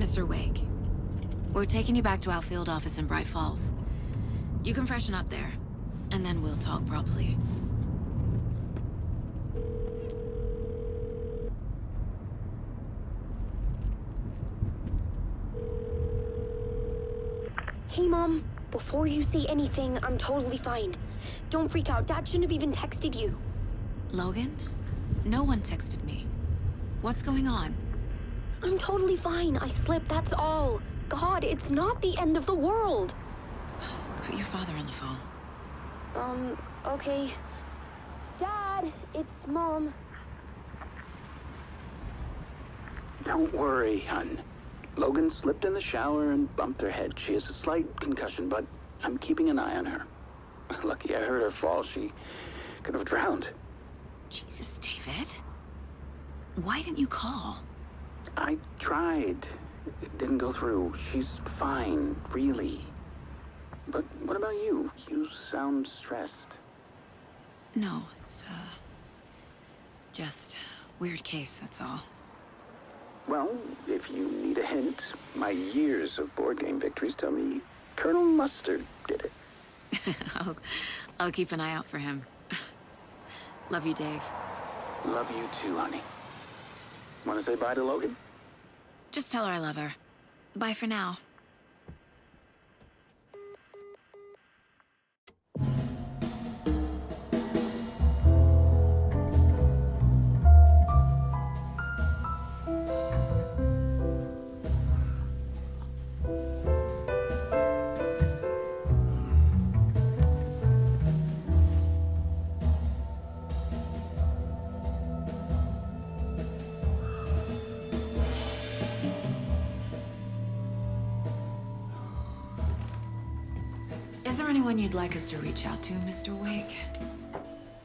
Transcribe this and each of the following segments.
Mr. Wake, we're taking you back to our field office in Bright Falls. You can freshen up there, and then we'll talk properly. Hey, Mom. Before you say anything, I'm totally fine. Don't freak out. Dad shouldn't have even texted you. Logan? No one texted me. What's going on? I'm totally fine. I slipped, that's all. God, it's not the end of the world. Put your father on the phone. Okay. Dad, it's Mom. Don't worry, hon. Logan slipped in the shower and bumped her head. She has a slight concussion, but I'm keeping an eye on her. Lucky I heard her fall. She could have drowned. Jesus, David. Why didn't you call? I tried. It didn't go through. She's fine, really. But what about you? You sound stressed. No, it's, just weird case, that's all. Well, if you need a hint, my years of board game victories tell me Colonel Mustard did it. I'll keep an eye out for him. Love you, Dave. Love you too, honey. Want to say bye to Logan? Just tell her I love her. Bye for now. Is there anyone you'd like us to reach out to, Mr. Wake?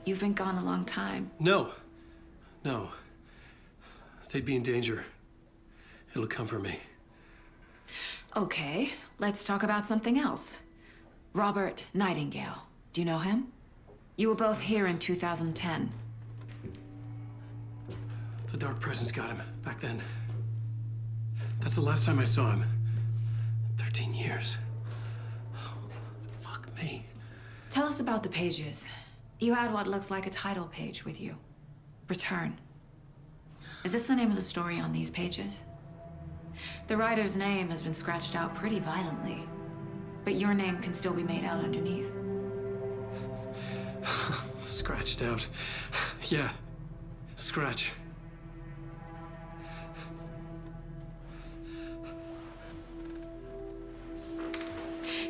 You've been gone a long time. No. No. They'd be in danger. It'll come for me. Okay, let's talk about something else. Robert Nightingale. Do you know him? You were both here in 2010. The Dark Presence got him back then. That's the last time I saw him. 13 years. Fuck me. Tell us about the pages. You had what looks like a title page with you. Return. Is this the name of the story on these pages? The writer's name has been scratched out pretty violently, but your name can still be made out underneath. Scratched out. Yeah. Scratch.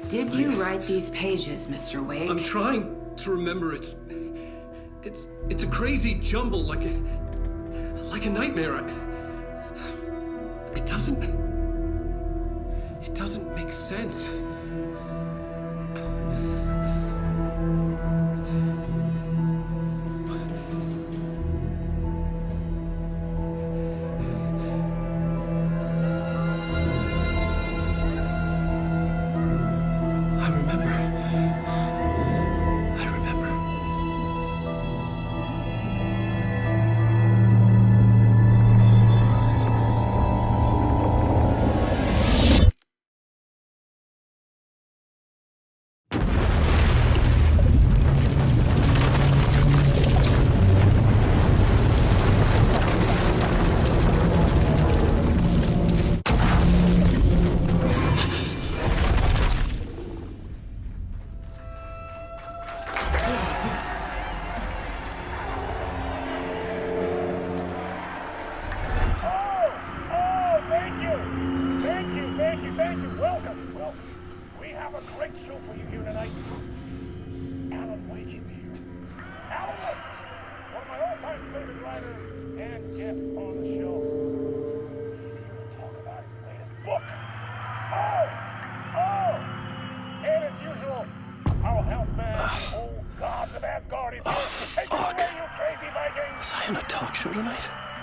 Did you write these pages, Mr. Wake? I'm trying to remember. It's a crazy jumble, like a nightmare. It doesn't make sense.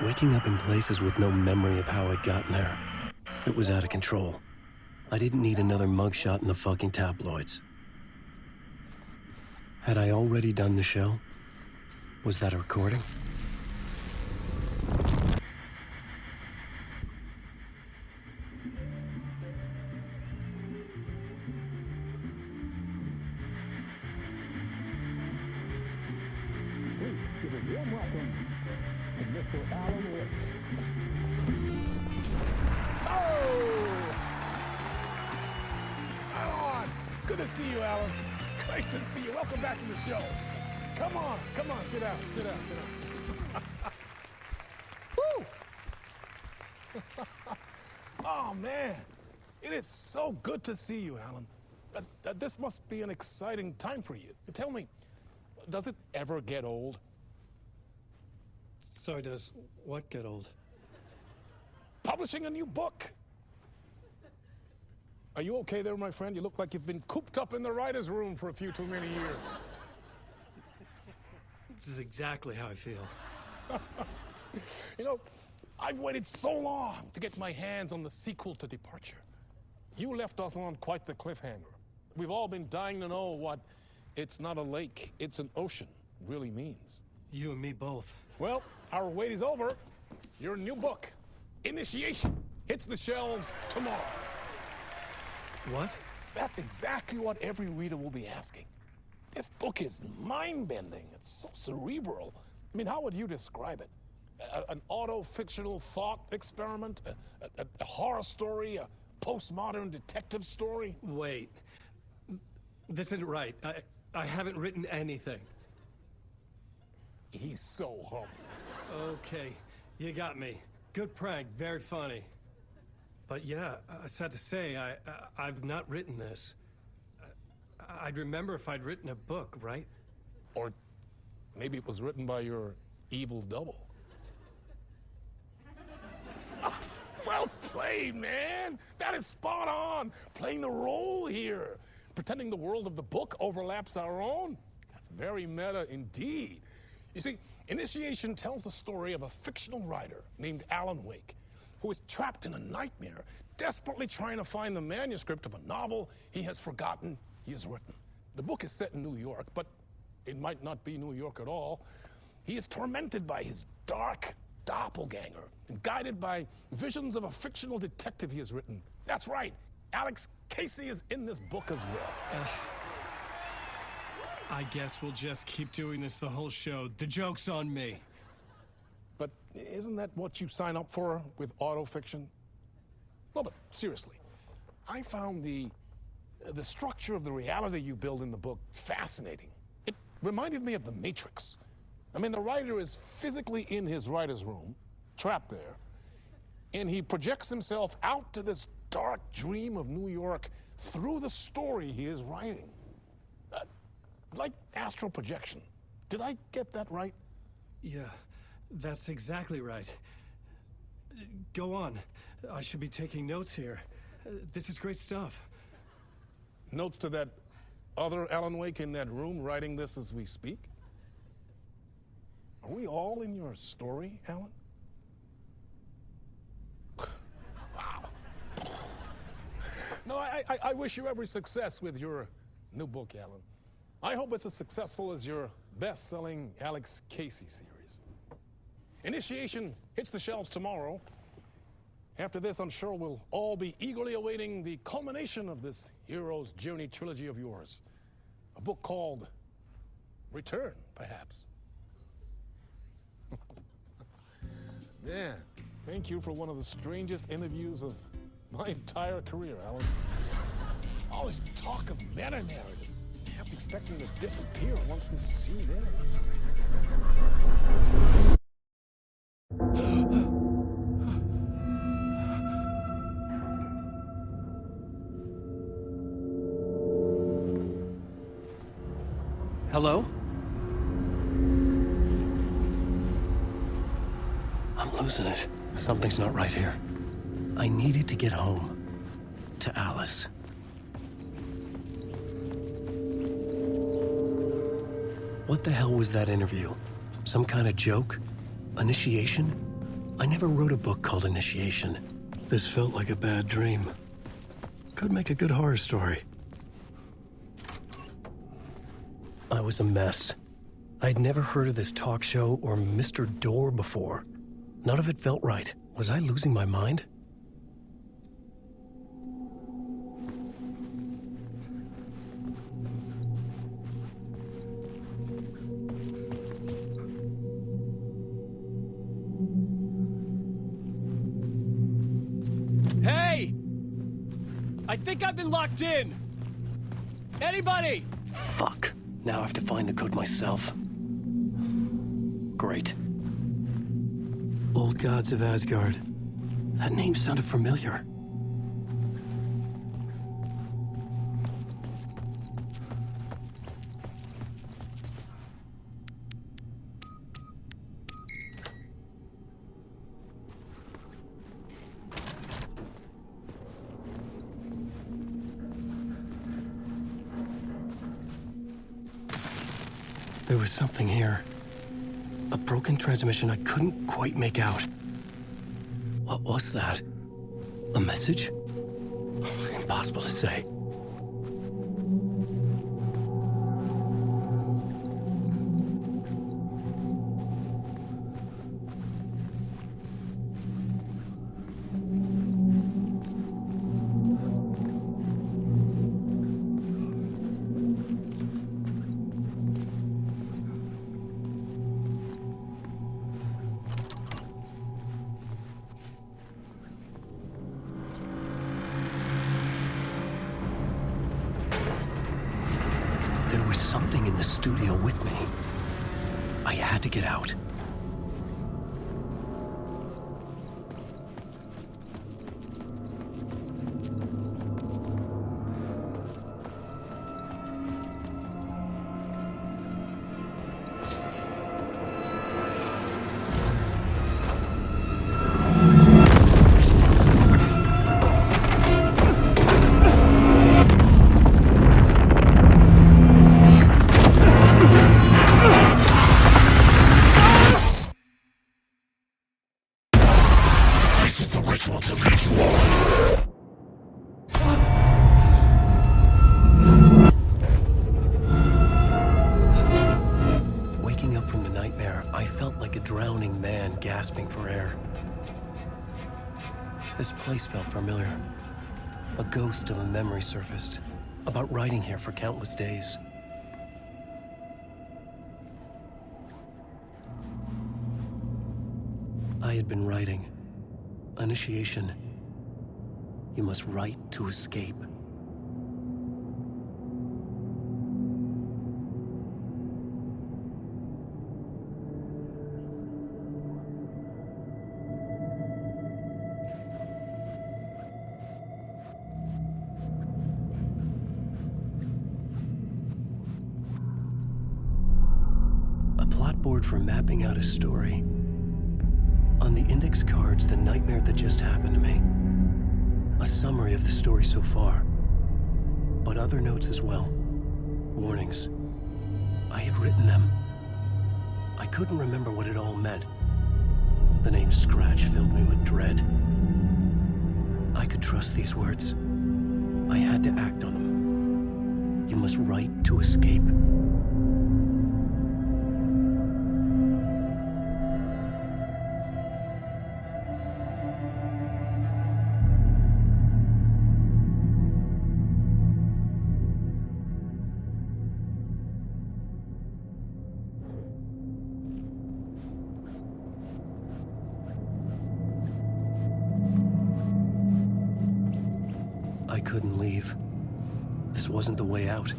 Waking up in places with no memory of how I'd gotten there. It was out of control. I didn't need another mugshot in the fucking tabloids. Had I already done the show? Was that a recording? Warm welcome to Mr. Alan Wake. Oh! Alan! Good to see you, Alan. Great to see you. Welcome back to the show. Come on, sit down. Woo! Oh, man. It is so good to see you, Alan. This must be an exciting time for you. Tell me, does it ever get old? Sorry, does what get old? Publishing a new book. Are you okay there, my friend? You look like you've been cooped up in the writer's room for a few too many years. This is exactly how I feel. You know, I've waited so long to get my hands on the sequel to Departure. You left us on quite the cliffhanger. We've all been dying to know what "it's not a lake, it's an ocean" really means. You and me both. Well, our wait is over. Your new book, Initiation, hits the shelves tomorrow. What? That's exactly what every reader will be asking. This book is mind-bending. It's so cerebral. I mean, how would you describe it? An auto-fictional thought experiment? A horror story? A postmodern detective story? Wait. This isn't right. I haven't written anything. He's so humble. Okay, you got me. Good prank, very funny. But yeah, sad to say, I've not written this. I'd remember if I'd written a book, right? Or maybe it was written by your evil double. Well played, man. That is spot on. Playing the role here. Pretending the world of the book overlaps our own. That's very meta indeed. You see, Initiation tells the story of a fictional writer named Alan Wake, who is trapped in a nightmare, desperately trying to find the manuscript of a novel he has forgotten he has written. The book is set in New York, but it might not be New York at all. He is tormented by his dark doppelganger and guided by visions of a fictional detective he has written. That's right, Alex Casey is in this book as well. I guess we'll just keep doing this the whole show. The joke's on me. But isn't that what you sign up for with autofiction? No, but seriously, I found the structure of the reality you build in the book fascinating. It reminded me of The Matrix. I mean, the writer is physically in his writer's room, trapped there, and he projects himself out to this dark dream of New York through the story he is writing. Like astral projection. Did I get that right? Yeah, that's exactly right. Go on. I should be taking notes here. This is great stuff. Notes to that other Alan Wake in that room writing this as we speak? Are we all in your story, Alan? Wow. No, I wish you every success with your new book, Alan. I hope it's as successful as your best-selling Alex Casey series. Initiation hits the shelves tomorrow. After this, I'm sure we'll all be eagerly awaiting the culmination of this hero's journey trilogy of yours. A book called Return, perhaps. Yeah, thank you for one of the strangest interviews of my entire career, Alan. All this talk of meta-narratives. I kept expecting to disappear once this scene ends. Hello? I'm losing it. Something's not right here. I needed to get home. To Alice. What the hell was that interview? Some kind of joke? Initiation? I never wrote a book called Initiation. This felt like a bad dream. Could make a good horror story. I was a mess. I'd never heard of this talk show or Mr. Door before. None of it felt right. Was I losing my mind? I think I've been locked in. Anybody? Fuck. Now I have to find the code myself. Great. Old Gods of Asgard. That name sounded familiar. There was something here. A broken transmission I couldn't quite make out. What was that? A message? Impossible to say. There was something in the studio with me. I had to get out. Waking up from the nightmare, I felt like a drowning man gasping for air. This place felt familiar. A ghost of a memory surfaced, about riding here for countless days. I had been writing. Initiation. You must write to escape. A plot board for mapping out a story. On the index cards, the nightmare that just happened to me. A summary of the story so far, but other notes as well. Warnings. I had written them. I couldn't remember what it all meant. The name Scratch filled me with dread. I could trust these words. I had to act on them. You must write to escape. I couldn't leave. This wasn't the way out.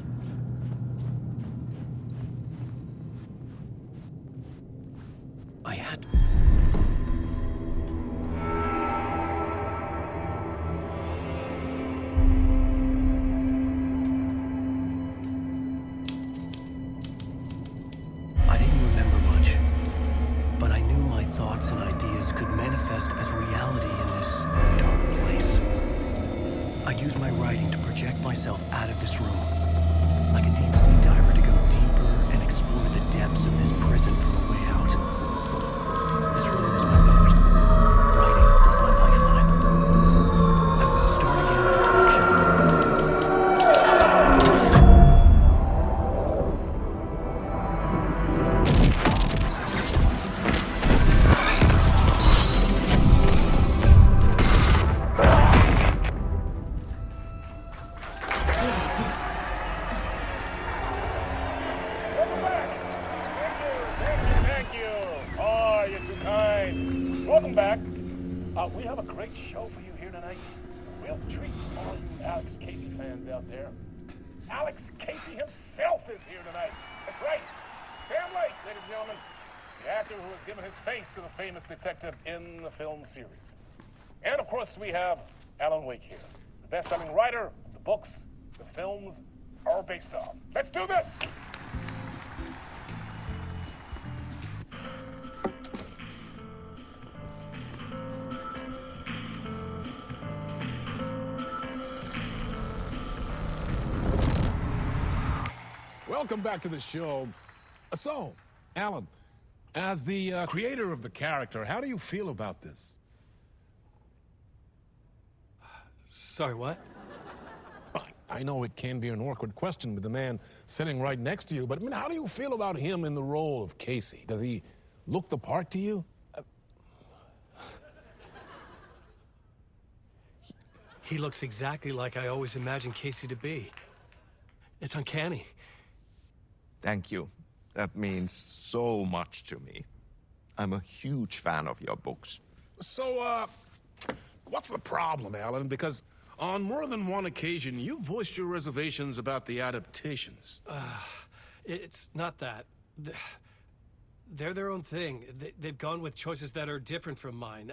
I had... I didn't remember much, but I knew my thoughts and ideas could manifest as reality in this dark place. I'd use my writing to project myself out of this room, like a deep-sea diver to go deeper and explore the depths of this prison for a way out. This room was my boat. Writing was my lifeline. I would start again at the talk show. Thank you. Oh, you're too kind. Welcome back. We have a great show for you here tonight. We'll treat all you Alex Casey fans out there. Alex Casey himself is here tonight. That's right. Sam Lake, ladies and gentlemen. The actor who has given his face to the famous detective in the film series. And of course, we have Alan Wake here, the best-selling writer of the books the films are based on. Let's do this! Welcome back to the show. So, Alan, as the creator of the character, how do you feel about this? Sorry, what? I know it can be an awkward question with the man sitting right next to you, but I mean, how do you feel about him in the role of Casey? Does he look the part to you? He looks exactly like I always imagined Casey to be. It's uncanny. Thank you. That means so much to me. I'm a huge fan of your books. So, what's the problem, Alan? Because on more than one occasion, you voiced your reservations about the adaptations. It's not that. They're their own thing. They've gone with choices that are different from mine.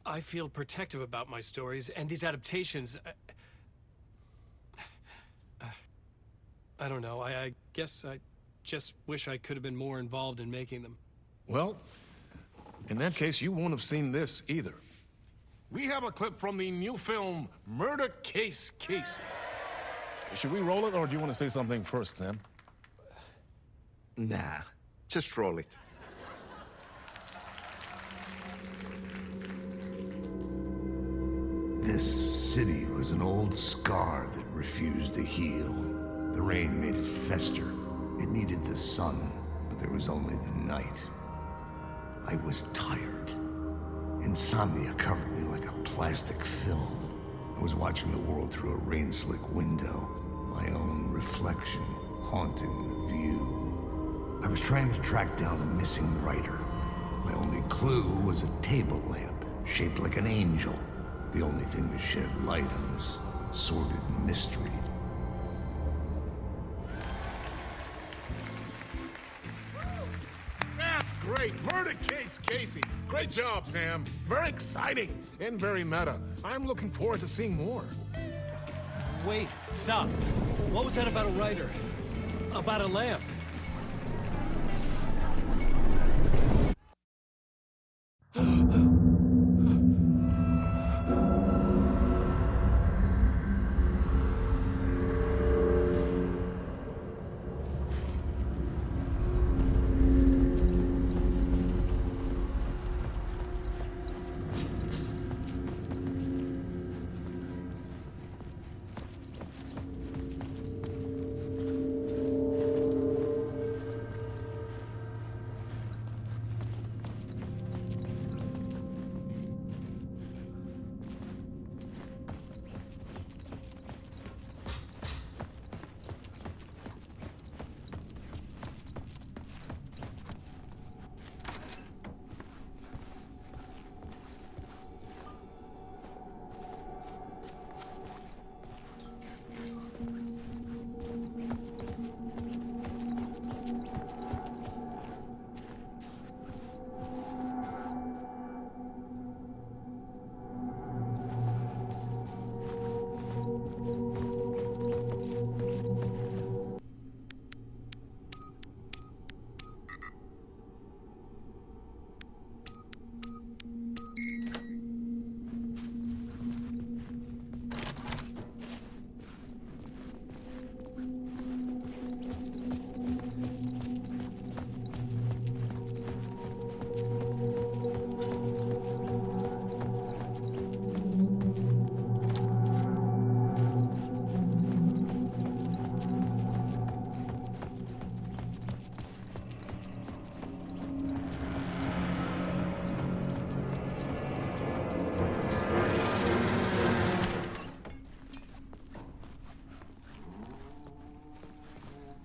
I feel protective about my stories, and these adaptations... I don't know. I guess I just wish I could have been more involved in making them. Well, in that case, you won't have seen this either. We have a clip from the new film, Murder Case Casey. Should we roll it, or do you want to say something first, Sam? Nah, just roll it. This city was an old scar that refused to heal. The rain made it fester. It needed the sun, but there was only the night. I was tired. Insomnia covered me like a plastic film. I was watching the world through a rain-slick window, my own reflection haunting the view. I was trying to track down a missing writer. My only clue was a table lamp, shaped like an angel. The only thing to shed light on this sordid mystery. That's great. Murder Case Casey. Great job, Sam. Very exciting and very meta. I'm looking forward to seeing more. Wait, stop. What was that about a writer? About a lamp?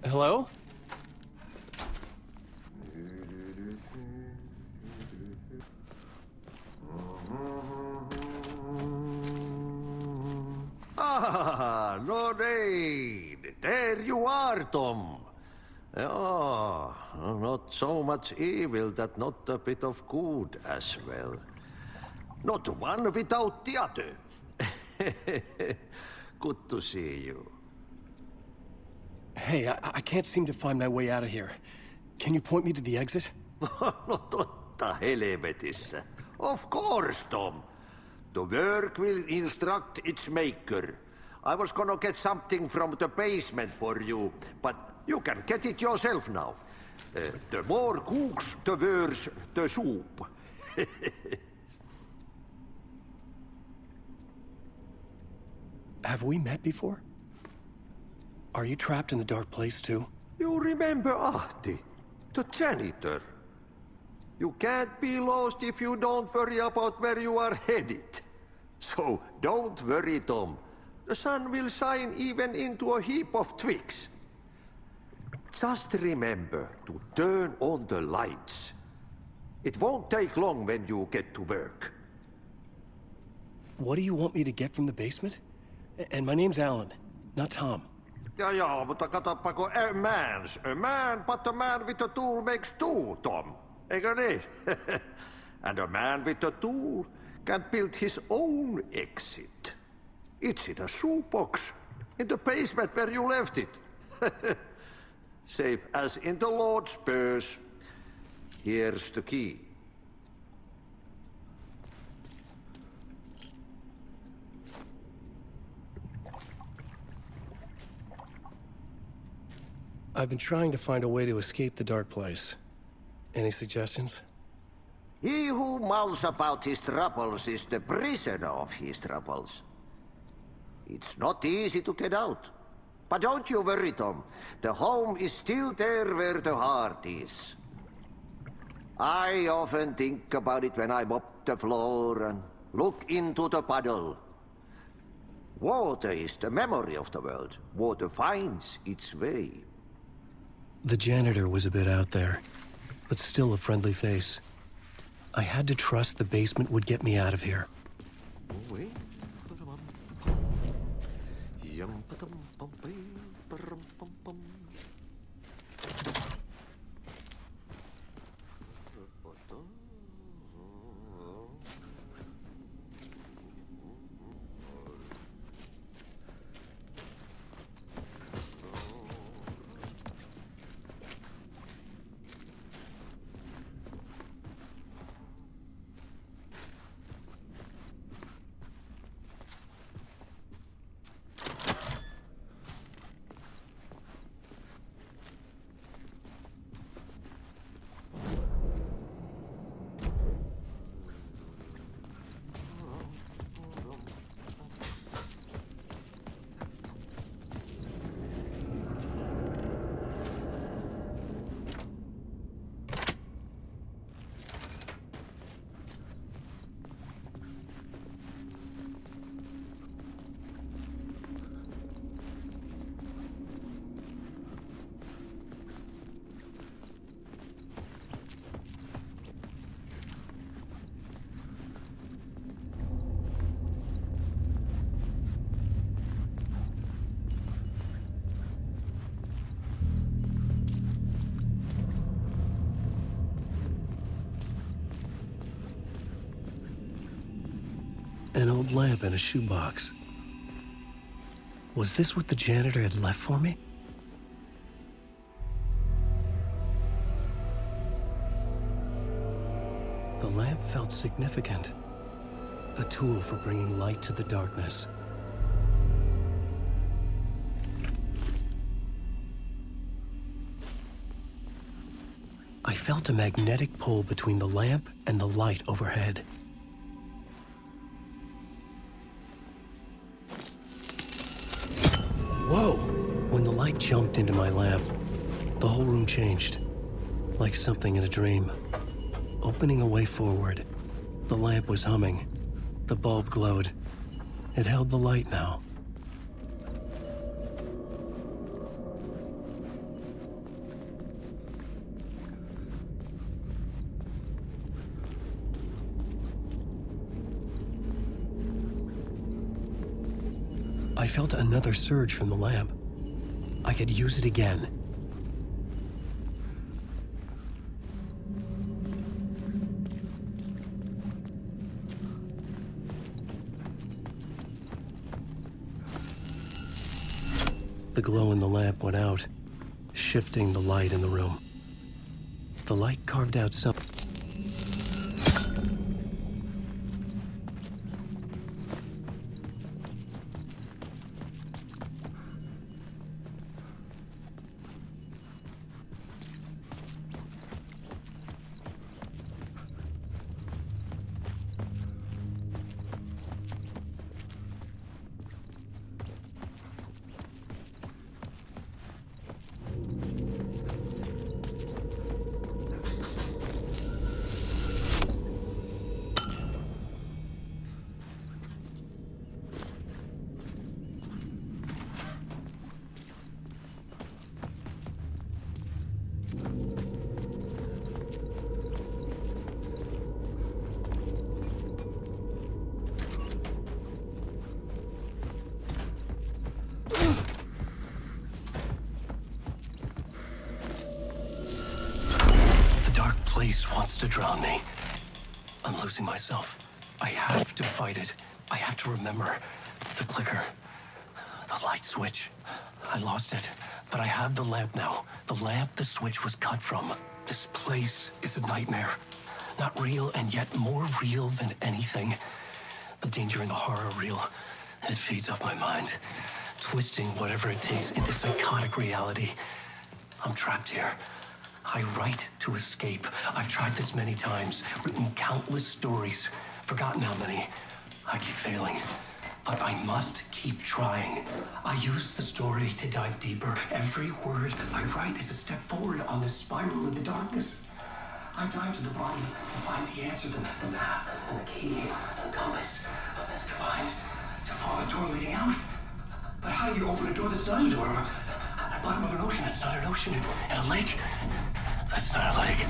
Hello? there you are, Tom. Oh, not so much evil that not a bit of good as well. Not one without the other. Good to see you. Hey, I can't seem to find my way out of here. Can you point me to the exit? No totta helvetissä. Of course, Tom. The work will instruct its maker. I was gonna get something from the basement for you, but you can get it yourself now. The more cooks, the worse the soup. Have we met before? Are you trapped in the dark place too? You remember Ahti, the janitor. You can't be lost if you don't worry about where you are headed. So don't worry, Tom. The sun will shine even into a heap of twigs. Just remember to turn on the lights. It won't take long when you get to work. What do you want me to get from the basement? And my name's Alan, not Tom. Ja, mutta katsoppa, a man, but a man with a tool makes two, Tom. Eikö niin? And a man with a tool can build his own exit. It's in a shoebox, in the basement where you left it. Safe as in the Lord's purse. Here's the key. I've been trying to find a way to escape the dark place. Any suggestions? He who mouths about his troubles is the prisoner of his troubles. It's not easy to get out. But don't you worry, Tom. The home is still there where the heart is. I often think about it when I mop the floor and look into the puddle. Water is the memory of the world. Water finds its way. The janitor was a bit out there, but still a friendly face. I had to trust the basement would get me out of here. An old lamp in a shoebox. Was this what the janitor had left for me? The lamp felt significant. A tool for bringing light to the darkness. I felt a magnetic pull between the lamp and the light overhead. Whoa! When the light jumped into my lamp, the whole room changed, like something in a dream. Opening a way forward, the lamp was humming. The bulb glowed. It held the light now. I felt another surge from the lamp. I could use it again. The glow in the lamp went out, shifting the light in the room. The light carved out some... wants to drown me. I'm losing myself. I have to fight it. I have to remember the clicker, the light switch. I lost it, but I have the lamp now. The lamp the switch was cut from. This place is a nightmare. Not real, and yet more real than anything. The danger and the horror are real. It feeds off my mind, twisting whatever it takes into psychotic reality. I'm trapped here. I write to escape. I've tried this many times, written countless stories, forgotten how many. I keep failing, but I must keep trying. I use the story to dive deeper. Every word I write is a step forward on this spiral in the darkness. I dive to the bottom to find the answer, the map, and the key, the compass. It's combined to form a door leading out. But how do you open a door that's not a door? At the bottom of an ocean, that's not an ocean. And a lake, that's not a lake.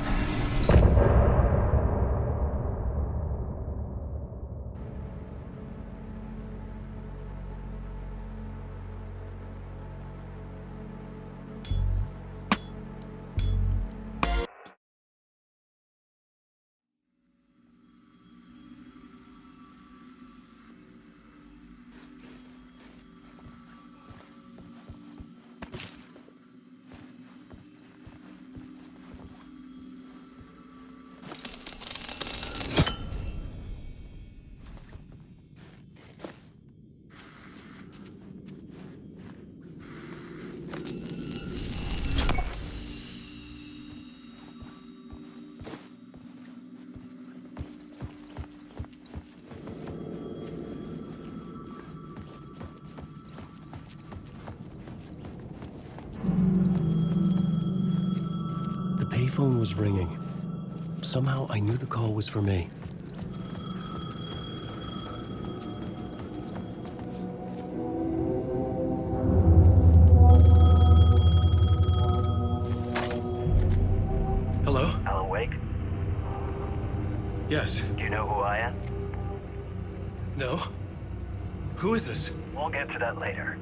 The payphone was ringing. Somehow I knew the call was for me. Hello? Alan Wake? Yes. Do you know who I am? No? Who is this? We'll get to that later.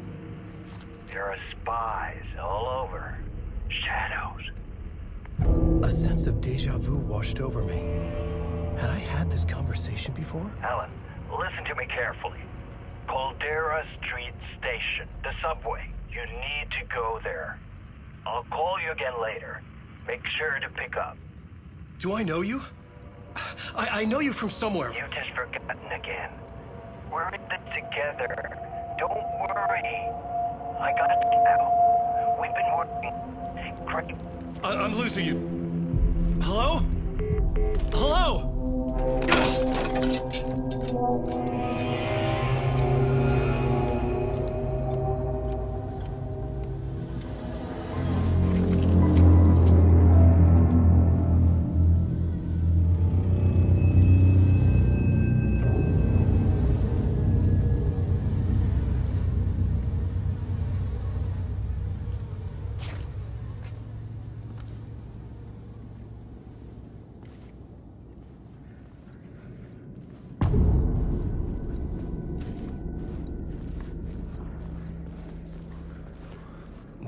There are spies all over. Shadows. A sense of deja vu washed over me. Had I had this conversation before? Alan, listen to me carefully. Caldera Street Station, the subway. You need to go there. I'll call you again later. Make sure to pick up. Do I know you? I know you from somewhere. You've just forgotten again. We're in it together. Don't worry. I got you now. We've been working great. I'm losing you. Hello? Hello?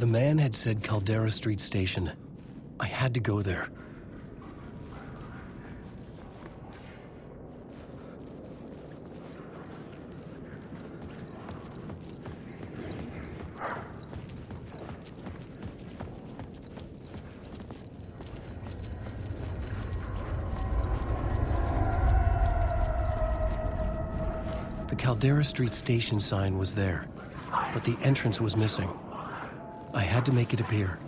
The man had said Caldera Street Station. I had to go there. The Caldera Street Station sign was there, but the entrance was missing. I had to make it appear.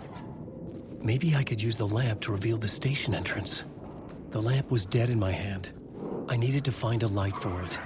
Maybe I could use the lamp to reveal the station entrance. The lamp was dead in my hand. I needed to find a light for it.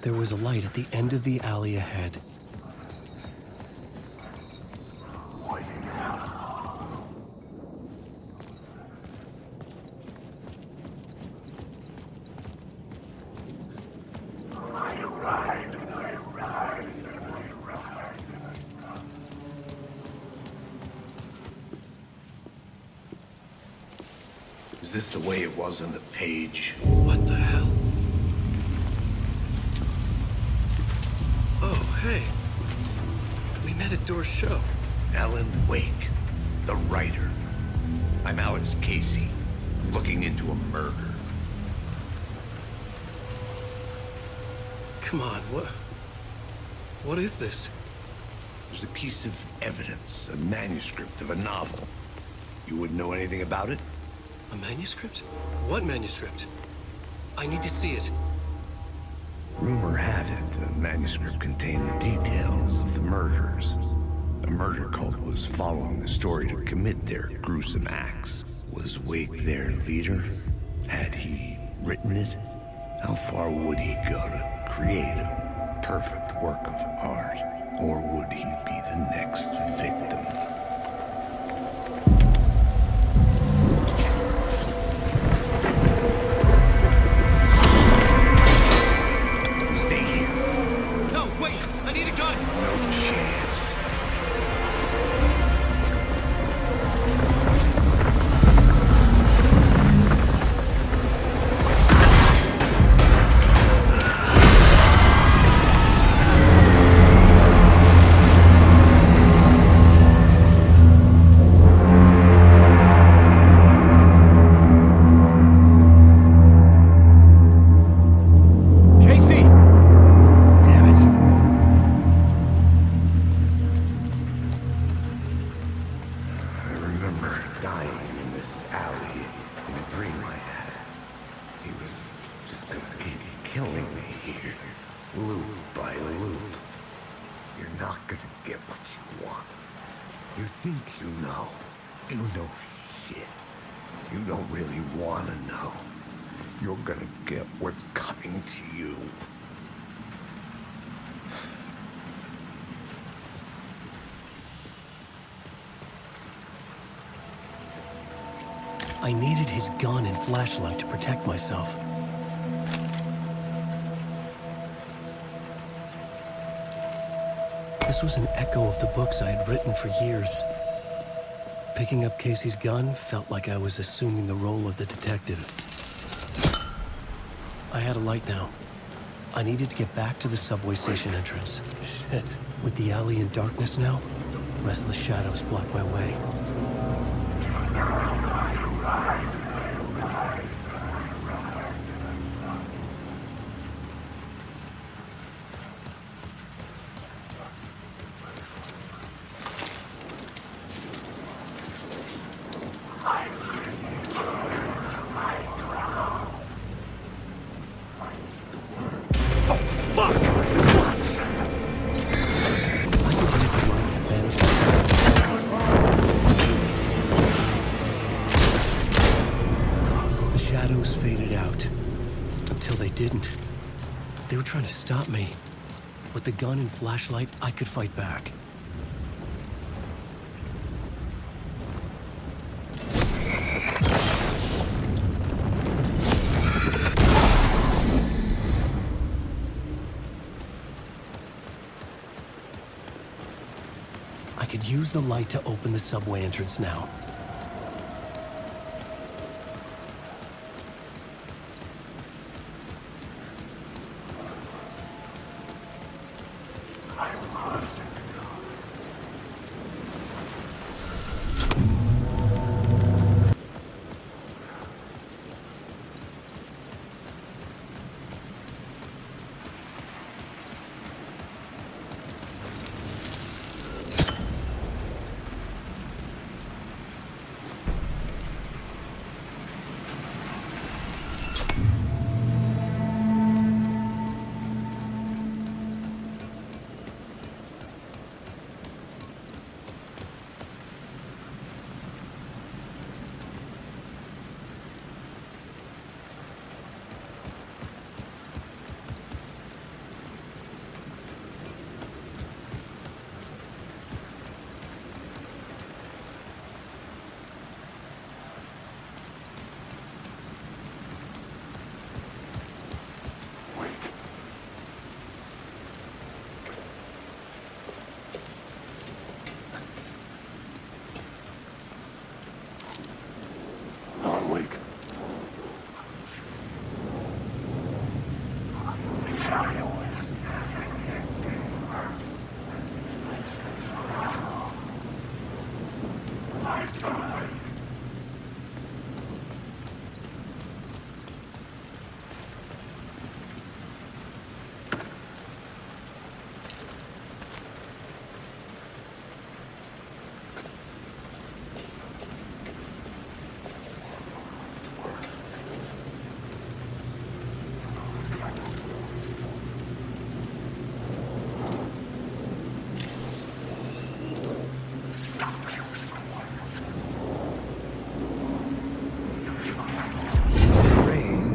There was a light at the end of the alley ahead. Is this the way it was on the page? What the hell? Oh, hey. We met at Door's show. Alan Wake, the writer. I'm Alex Casey, looking into a murder. Come on, what is this? There's a piece of evidence, a manuscript of a novel. You wouldn't know anything about it? A manuscript? What manuscript? I need to see it. Rumor had it the manuscript contained the details of the murders. A murder cult was following the story to commit their gruesome acts. Was Wake their leader? Had he written it? How far would he go to create a perfect work of art? Or would he be the next victim? I needed his gun and flashlight to protect myself. This was an echo of the books I had written for years. Picking up Casey's gun felt like I was assuming the role of the detective. I had a light now. I needed to get back to the subway station entrance. Shit. With the alley in darkness now, restless shadows block my way. Until they didn't. They were trying to stop me. With the gun and flashlight, I could fight back. I could use the light to open the subway entrance now.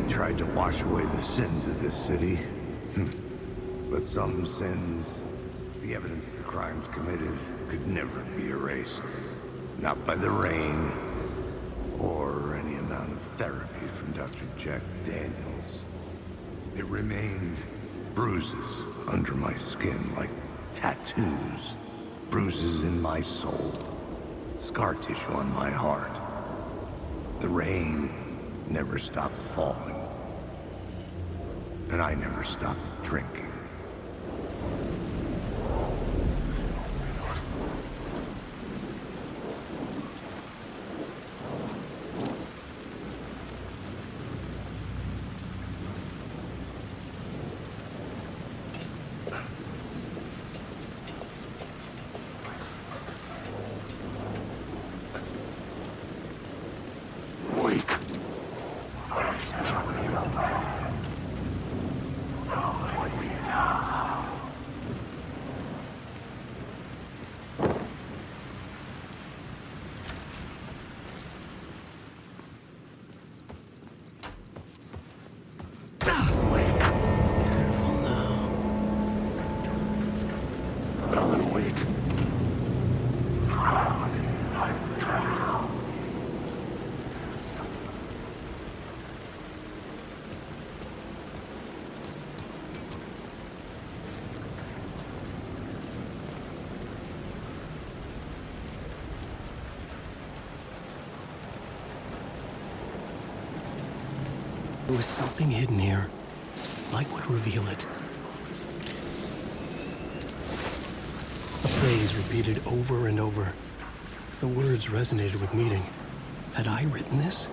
Tried to wash away the sins of this city. But some sins, the evidence of the crimes committed, could never be erased. Not by the rain, or any amount of therapy from Dr. Jack Daniels. It remained bruises under my skin, like tattoos. Bruises in my soul. Scar tissue on my heart. The rain never stopped falling. And I never stopped drinking. There was something hidden here. Light would reveal it. A phrase repeated over and over. The words resonated with meaning. Had I written this?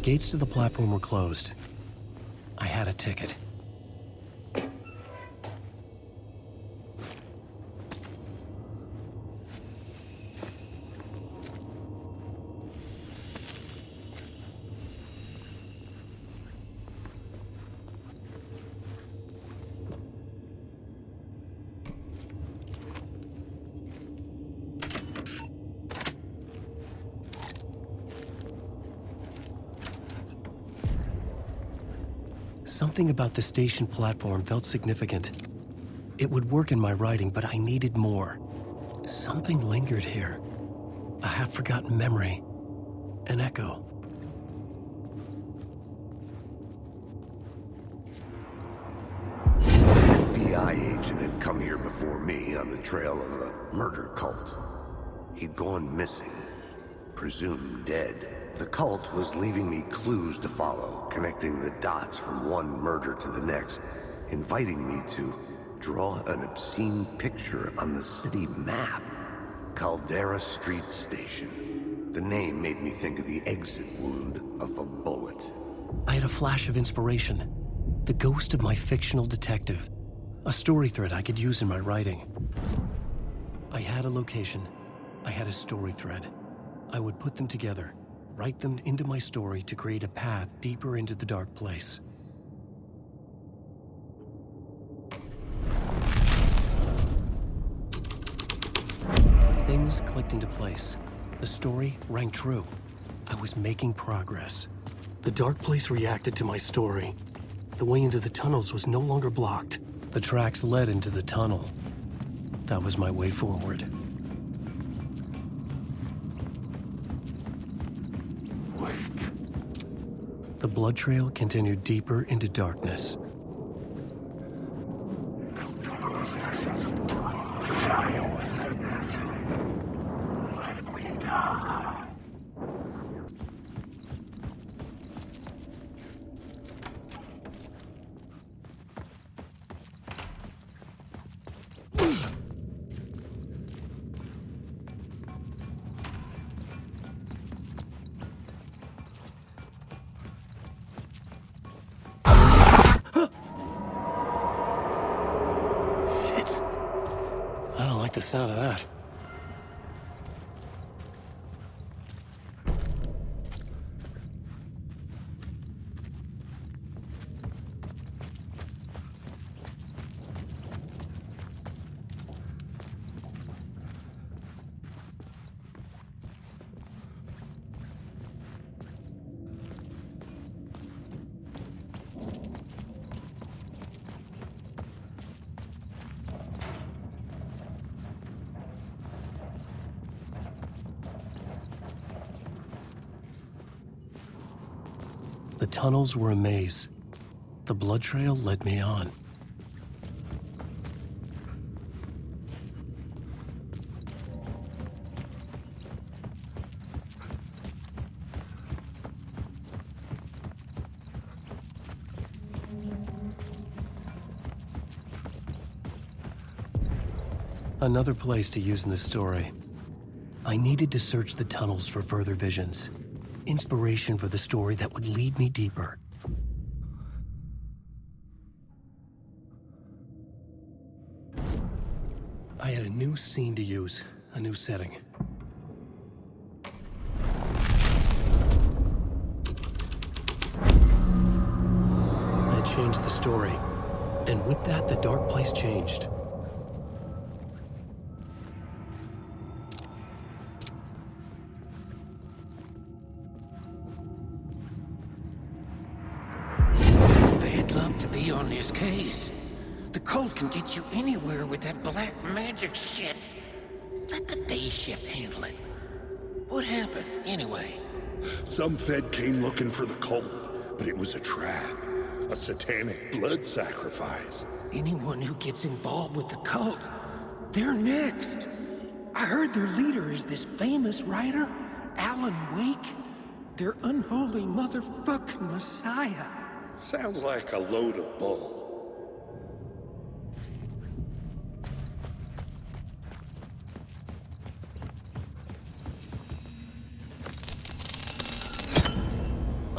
gates to the platform were closed. I had a ticket. Something about the station platform felt significant. It would work in my writing, but I needed more. Something lingered here. A half-forgotten memory. An echo. An FBI agent had come here before me on the trail of a murder cult. He'd gone missing, presumed dead. The cult was leaving me clues to follow, connecting the dots from one murder to the next, inviting me to draw an obscene picture on the city map. Caldera Street Station. The name made me think of the exit wound of a bullet. I had a flash of inspiration. The ghost of my fictional detective. A story thread I could use in my writing. I had a location. I had a story thread. I would put them together, write them into my story to create a path deeper into the dark place. Things clicked into place. The story rang true. I was making progress. The dark place reacted to my story. The way into the tunnels was no longer blocked. The tracks led into the tunnel. That was my way forward. The blood trail continued deeper into darkness. I don't like the sound of that. The tunnels were a maze. The blood trail led me on. Another place to use in the story. I needed to search the tunnels for further visions. Inspiration for the story that would lead me deeper. I had a new scene to use, a new setting. I changed the story, and with that, the dark place changed. On this case. The cult can get you anywhere with that black magic shit. Let the day shift handle it. What happened, anyway? Some Fed came looking for the cult, but it was a trap. A satanic blood sacrifice. Anyone who gets involved with the cult, they're next. I heard their leader is this famous writer, Alan Wake. Their unholy motherfucking messiah. Sounds like a load of bull.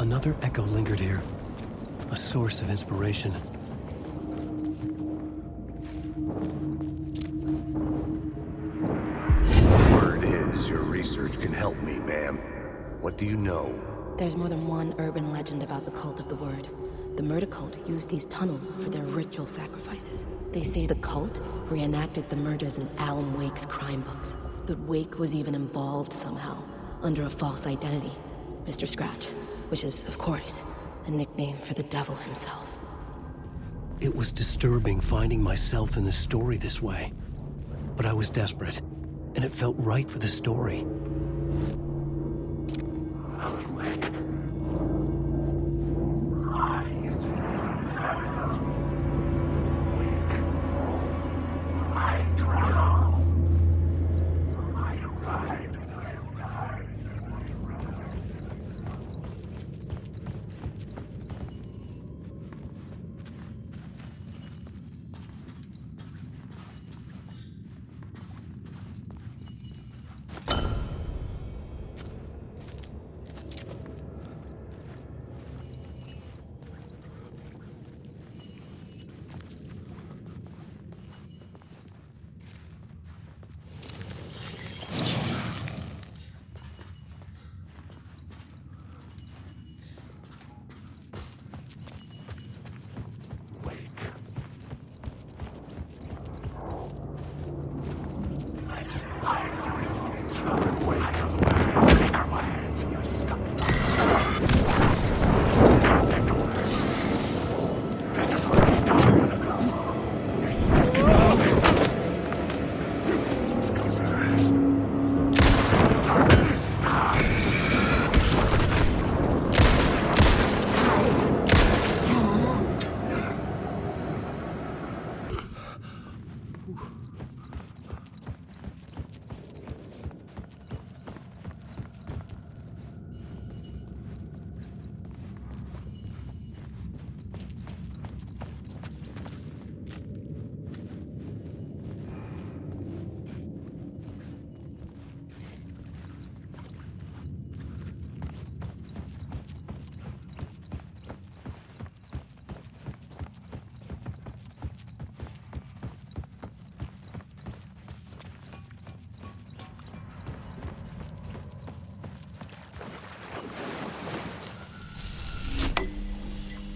Another echo lingered here, a source of inspiration. Word is your research can help me, ma'am. What do you know? There's more than one urban legend about the Cult of the Word. The murder cult used these tunnels for their ritual sacrifices. They say the cult reenacted the murders in Alan Wake's crime books. That Wake was even involved somehow, under a false identity. Mr. Scratch, which is, of course, a nickname for the devil himself. It was disturbing finding myself in the story this way. But I was desperate, and it felt right for the story. Alan Wake.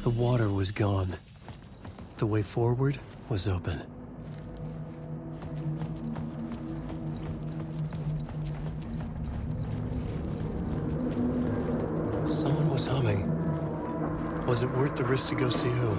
The water was gone. The way forward was open. Someone was humming. Was it worth the risk to go see who?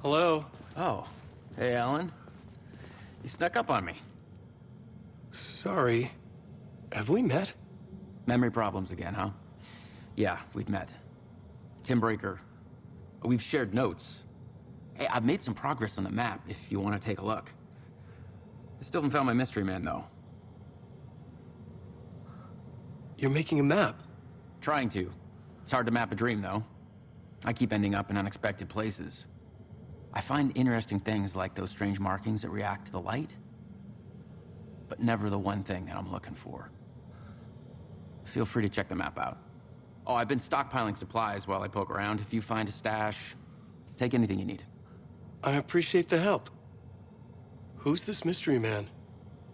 Hello? Oh. Hey, Alan. You snuck up on me. Sorry. Have we met? Memory problems again, huh? Yeah, we've met. Tim Breaker. We've shared notes. Hey, I've made some progress on the map if you want to take a look. I still haven't found my mystery man, though. You're making a map? Trying to. It's hard to map a dream, though. I keep ending up in unexpected places. I find interesting things like those strange markings that react to the light, but never the one thing that I'm looking for. Feel free to check the map out. Oh, I've been stockpiling supplies while I poke around. If you find a stash, take anything you need. I appreciate the help. Who's this mystery man?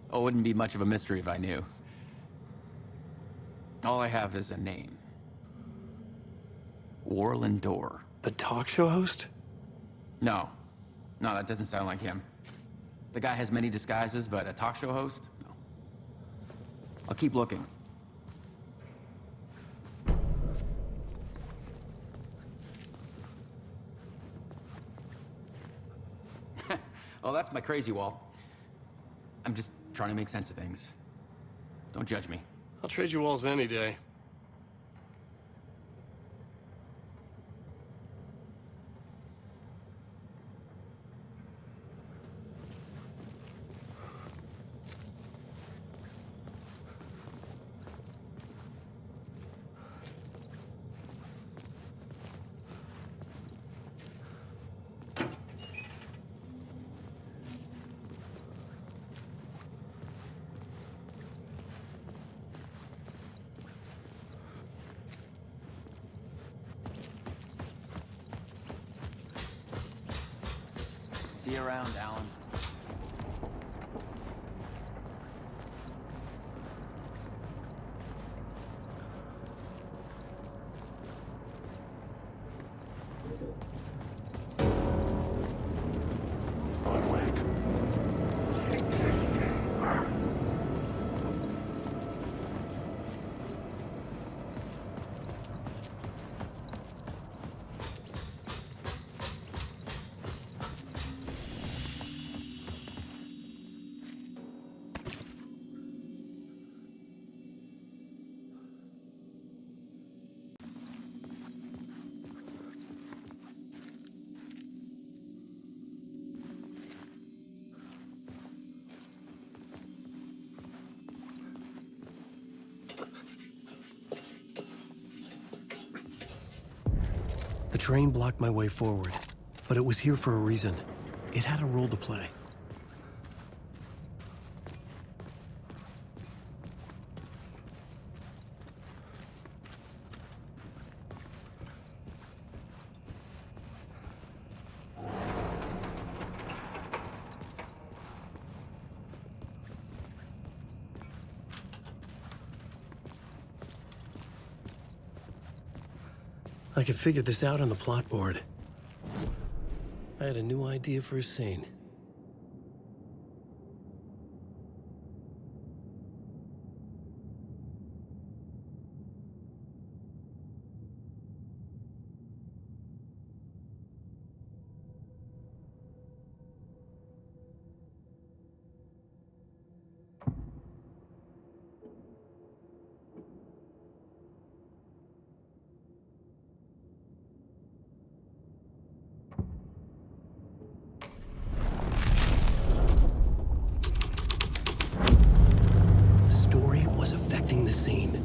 Oh, it wouldn't be much of a mystery if I knew. All I have is a name. Warland Door. The talk show host? No. No, that doesn't sound like him. The guy has many disguises, but a talk show host? No. I'll keep looking. Oh, that's my crazy wall. I'm just trying to make sense of things. Don't judge me. I'll trade you walls any day. See you around, Alan. The train blocked my way forward, but it was here for a reason. It had a role to play. I could figure this out on the plot board. I had a new idea for a scene. Affecting the scene.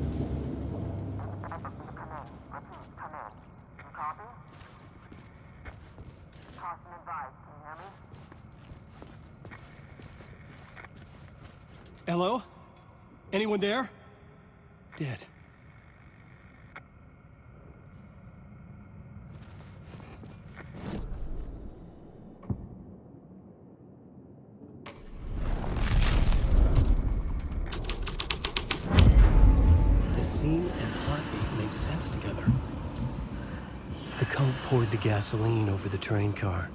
Hello? Anyone there? Dead. Scene and plot beat made sense together. The cult poured the gasoline over the train car.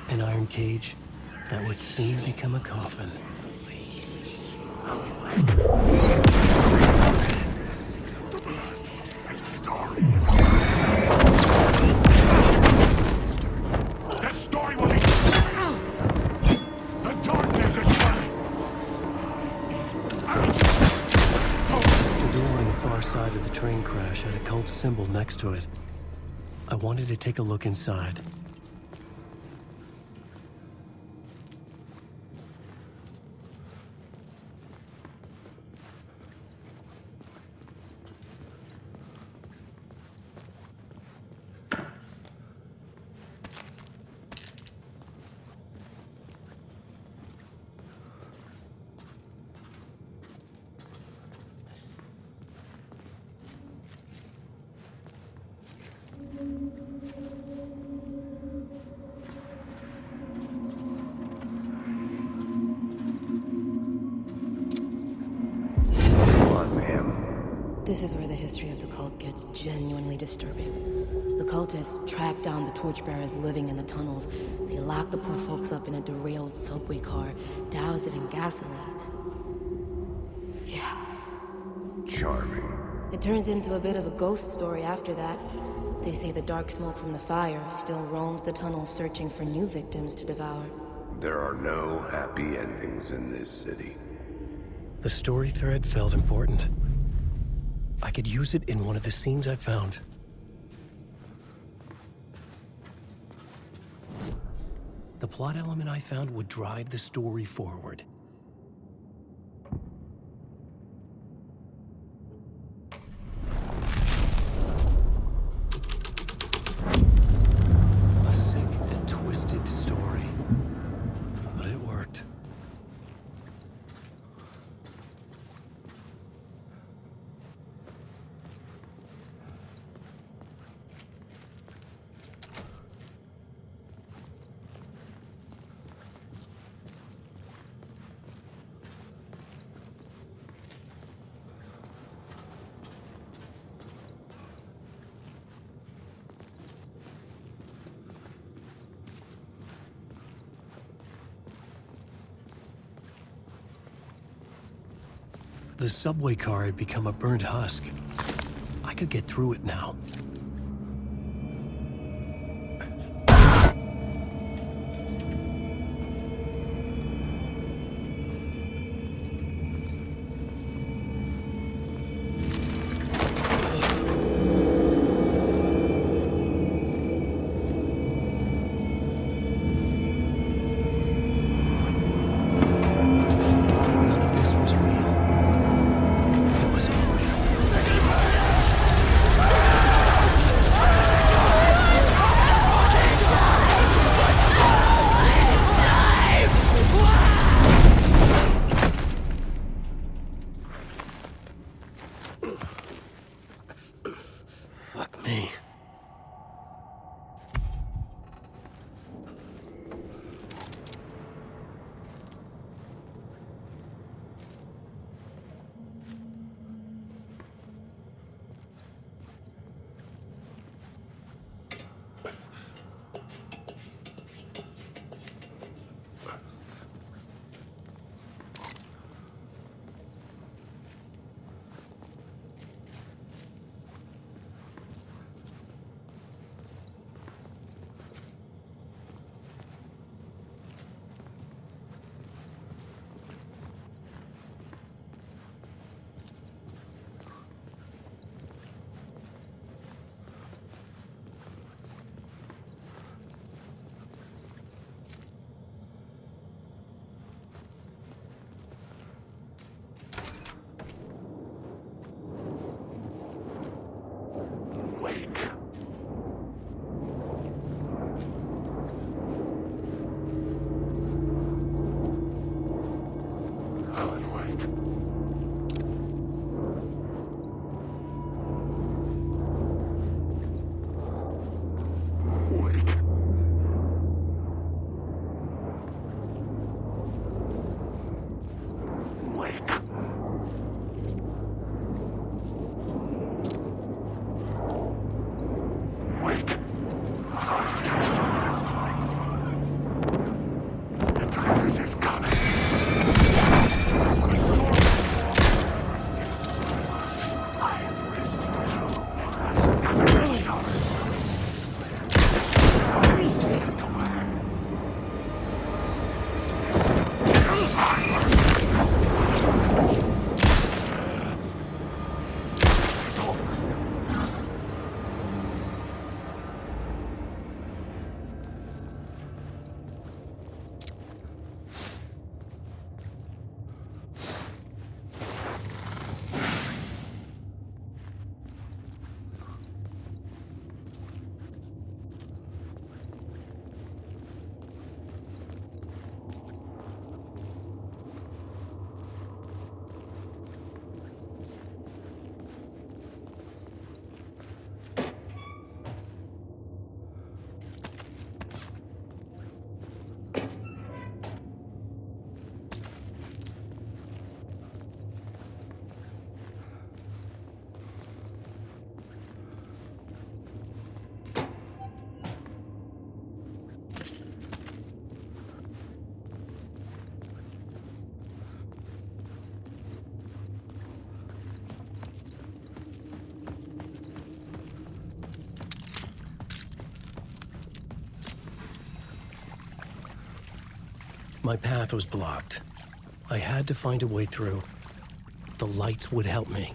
An iron cage that would soon become a coffin. The story far side of the train crash had a cult symbol next to it. I wanted to take a look inside. This is where the history of the cult gets genuinely disturbing. The cultists tracked down the torchbearers living in the tunnels. They locked the poor folks up in a derailed subway car, doused it in gasoline. Yeah. Charming. It turns into a bit of a ghost story after that. They say the dark smoke from the fire still roams the tunnels searching for new victims to devour. There are no happy endings in this city. The story thread felt important. I could use it in one of the scenes I found. The plot element I found would drive the story forward. A sick and twisted story, but it worked. The subway car had become a burnt husk. I could get through it now. Fuck me. My path was blocked. I had to find a way through. The lights would help me.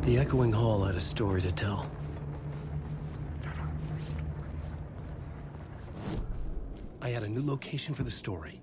The echoing hall had a story to tell. I had a new location for the story.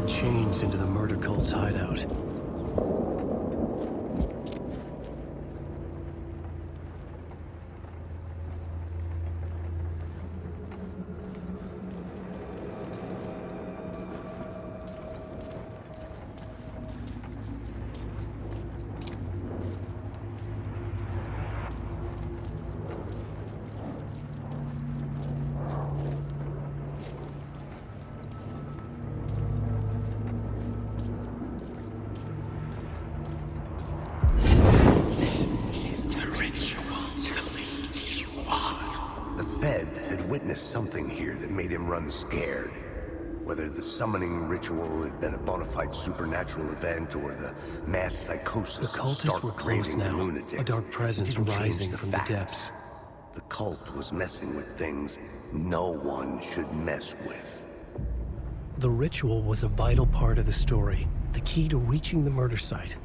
Changed into the murder cult's hideout. Something here that made him run scared. Whether the summoning ritual had been a bona fide supernatural event or the mass psychosis the cultists were close now. Lunatics, a dark presence rising from the depths. The cult was messing with things no one should mess with. The ritual was a vital part of the story, the key to reaching the murder site.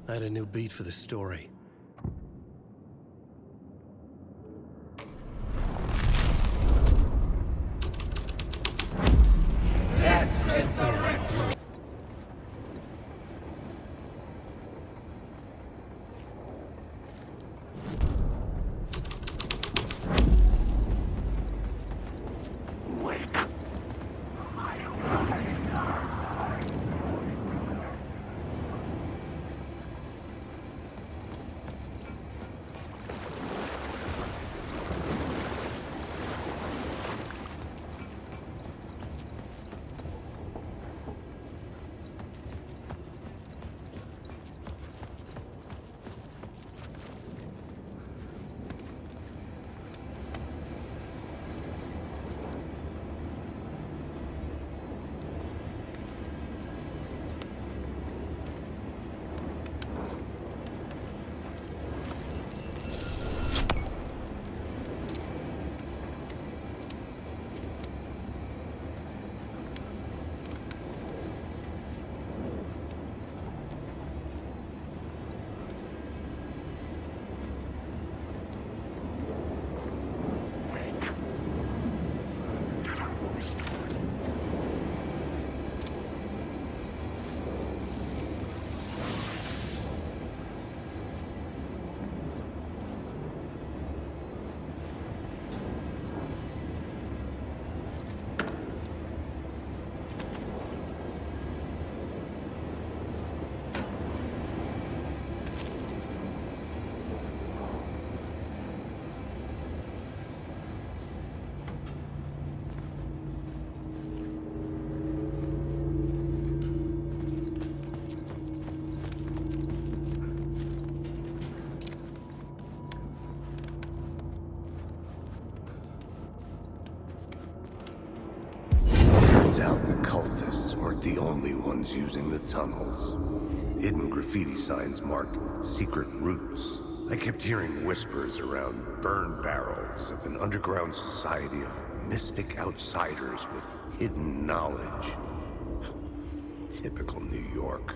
I had a new beat for the story. Out the cultists weren't the only ones using the tunnels. Hidden graffiti signs marked secret routes. I kept hearing whispers around burn barrels of an underground society of mystic outsiders with hidden knowledge. Typical New York.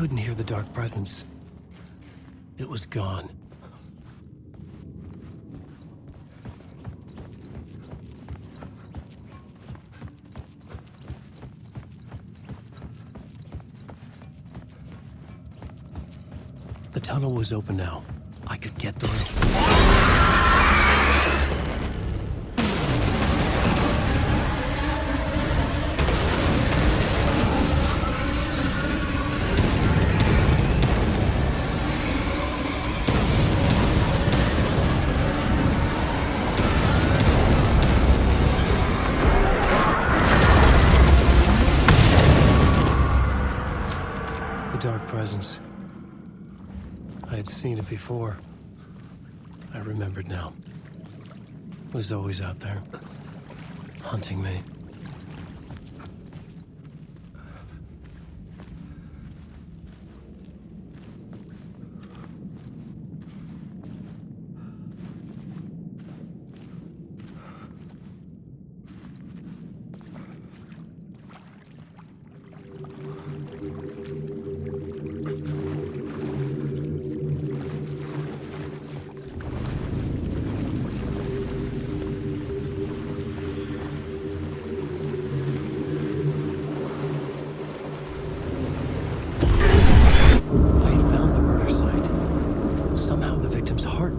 couldn't hear the dark presence. It was gone. The tunnel was open now. I could get through. The dark presence. I had seen it before. I remembered now. It was always out there, hunting me.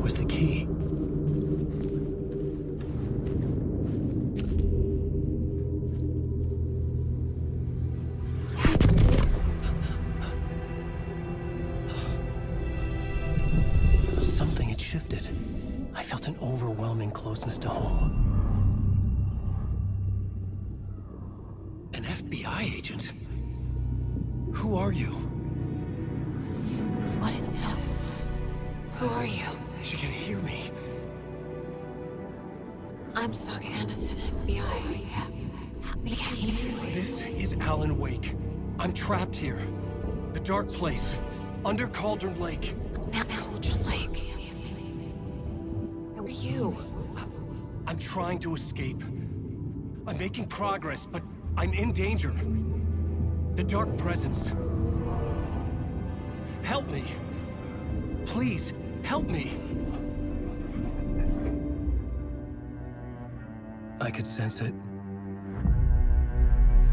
Was the key. Something had shifted. I felt an overwhelming closeness to home. An FBI agent? Who are you? What is this? Who are you? She can hear me. I'm Saga Anderson, FBI. This is Alan Wake. I'm trapped here. The dark place. Under Cauldron Lake. Cauldron Lake. Who are you? I'm trying to escape. I'm making progress, but I'm in danger. The dark presence. Help me. Please, help me. I could sense it.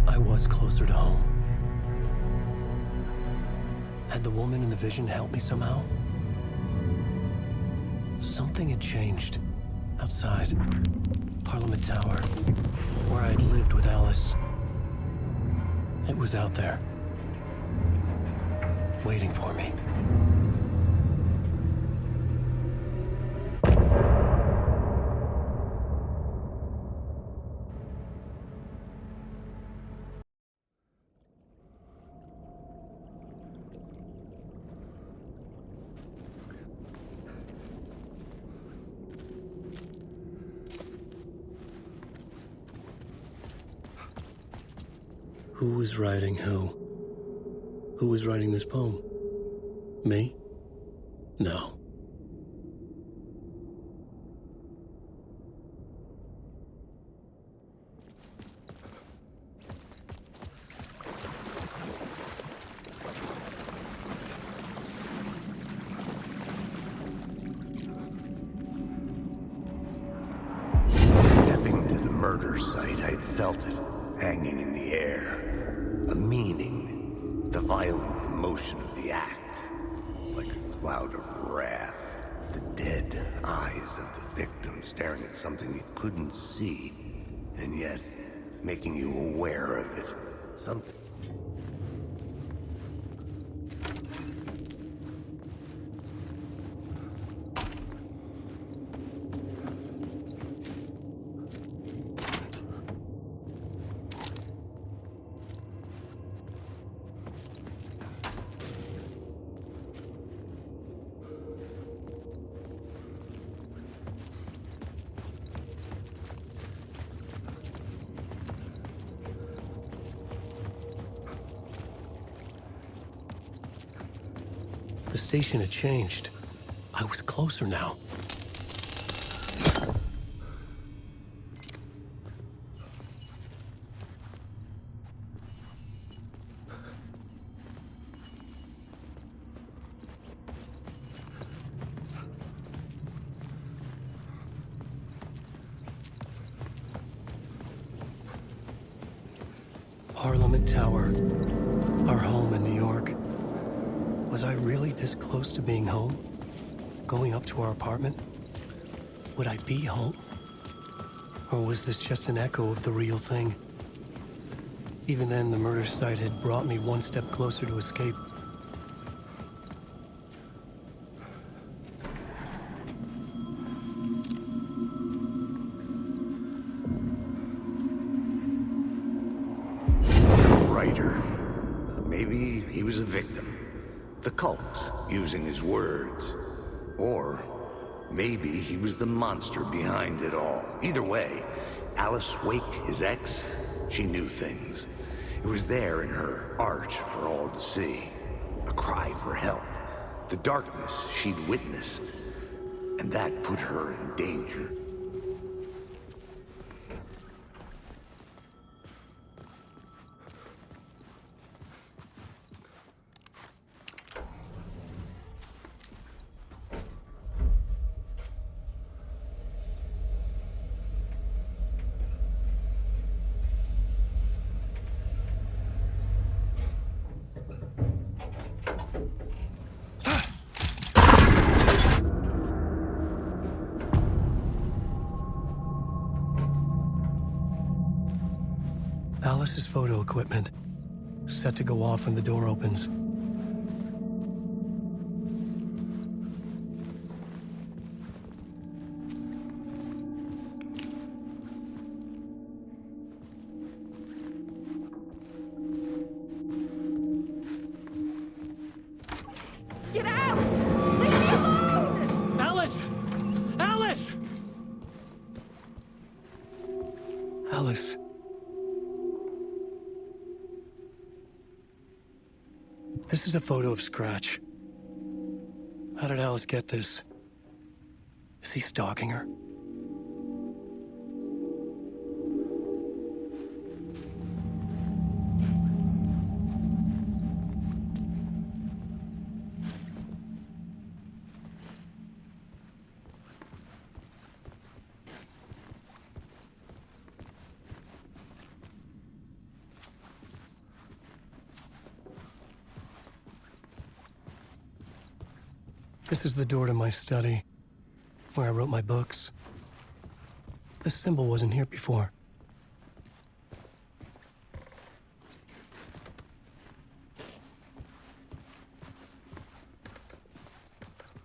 I was closer to home. Had the woman in the vision helped me somehow? Something had changed. Outside. Parliament Tower. Where I'd lived with Alice. It was out there. Waiting for me. Who was writing who? Who was writing this poem? Me? No. Stepping to the murder site, I'd felt it, hanging in the air. A meaning, the violent emotion of the act, like a cloud of wrath, the dead eyes of the victim staring at something you couldn't see, and yet making you aware of it. Something. The station had changed. I was closer now. Parliament Tower, our home in New York. Was I really this close to being home? Going up to our apartment? Would I be home? Or was this just an echo of the real thing? Even then, the murder site had brought me one step closer to escape. Writer. Maybe he was a victim. The cult, using his words. Or maybe he was the monster behind it all. Either way, Alice Wake, his ex, she knew things. It was there in her art for all to see. A cry for help. The darkness she'd witnessed. And that put her in danger. Alice's photo equipment, set to go off when the door opens. Get out! Leave me alone! Alice! Alice! Alice. This is a photo of Scratch. How did Alice get this? Is he stalking her? This is the door to my study, where I wrote my books. This symbol wasn't here before.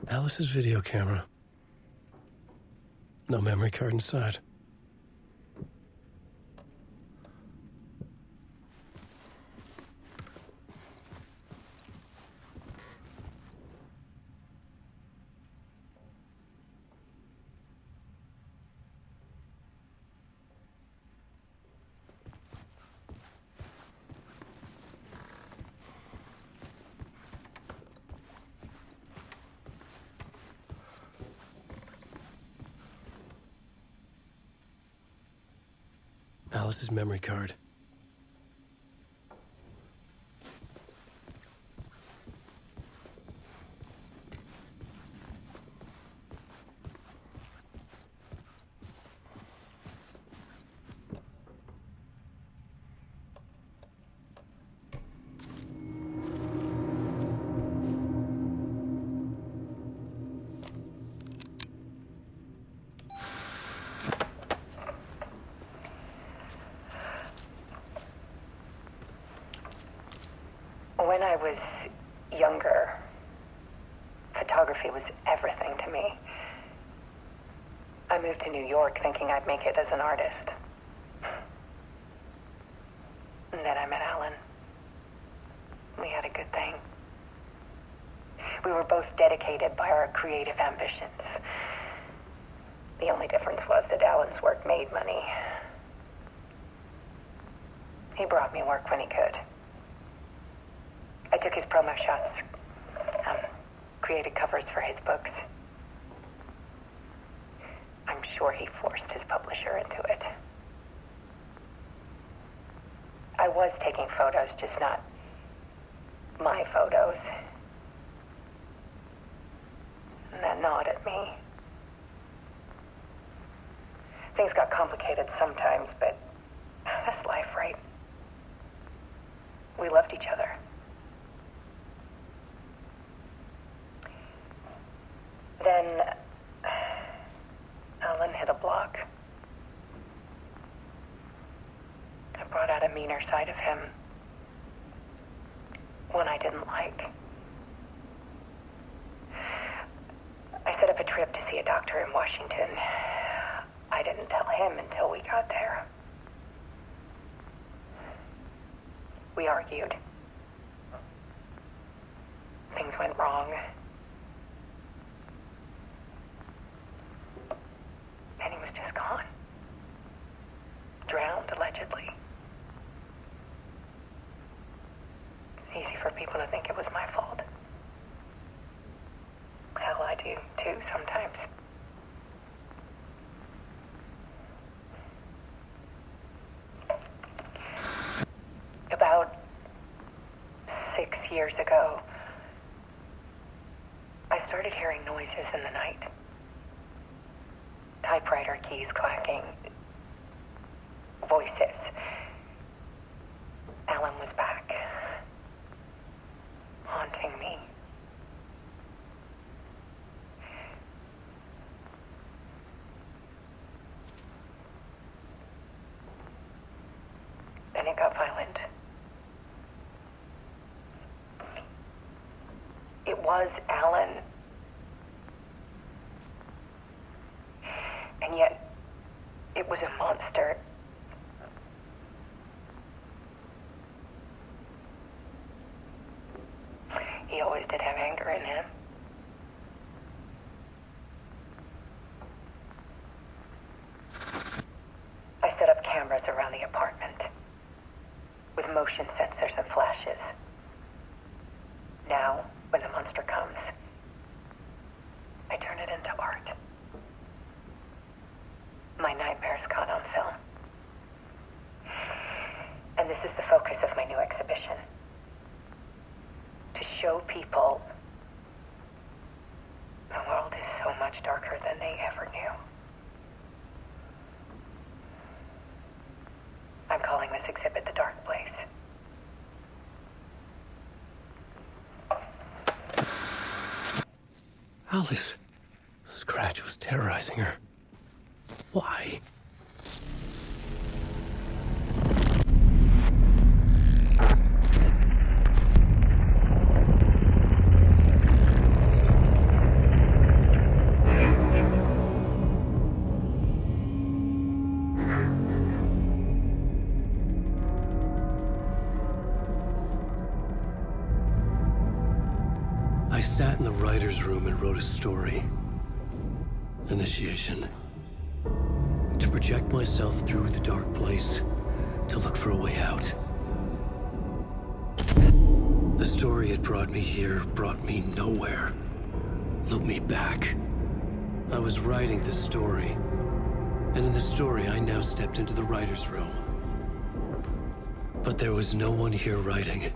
Alice's video camera. No memory card inside. Alice's memory card. When I was younger, photography was everything to me. I moved to New York thinking I'd make it as an artist. And then I met Alan. We had a good thing. We were both dedicated by our creative ambitions. The only difference was that Alan's work made money. He brought me work when he could. I took his promo shots, created covers for his books. I'm sure he forced his publisher into it. I was taking photos, just not my photos. And that gnawed at me. Things got complicated sometimes, but that's life, right? We loved each other. Then Alan hit a block. I brought out a meaner side of him. One I didn't like. I set up a trip to see a doctor in Washington. I didn't tell him until we got there. We argued. Things went wrong. And he was just gone. Drowned, allegedly. It's easy for people to think it was my fault. Hell, I do, too, sometimes. About 6 years ago, I started hearing noises in the night. Typewriter keys clacking. Voices. Alan was back. Haunting me. Then it got violent. It was Alan. And yet, it was a monster. He always did have anger in him. I set up cameras around the apartment with motion sensors and flashes. Now, when the monster comes, I turn it into art. My nightmares caught on film. And this is the focus of my new exhibition. To show people the world is so much darker than they ever knew. I'm calling this exhibit The Dark Place. Alice. Scratch was terrorizing her. Why? I sat in the writer's room and wrote a story. Initiation. To project myself through the dark place, to look for a way out. The story had brought me here, brought me nowhere. Looked me back. I was writing the story. And in the story, I now stepped into the writer's room. But there was no one here writing it.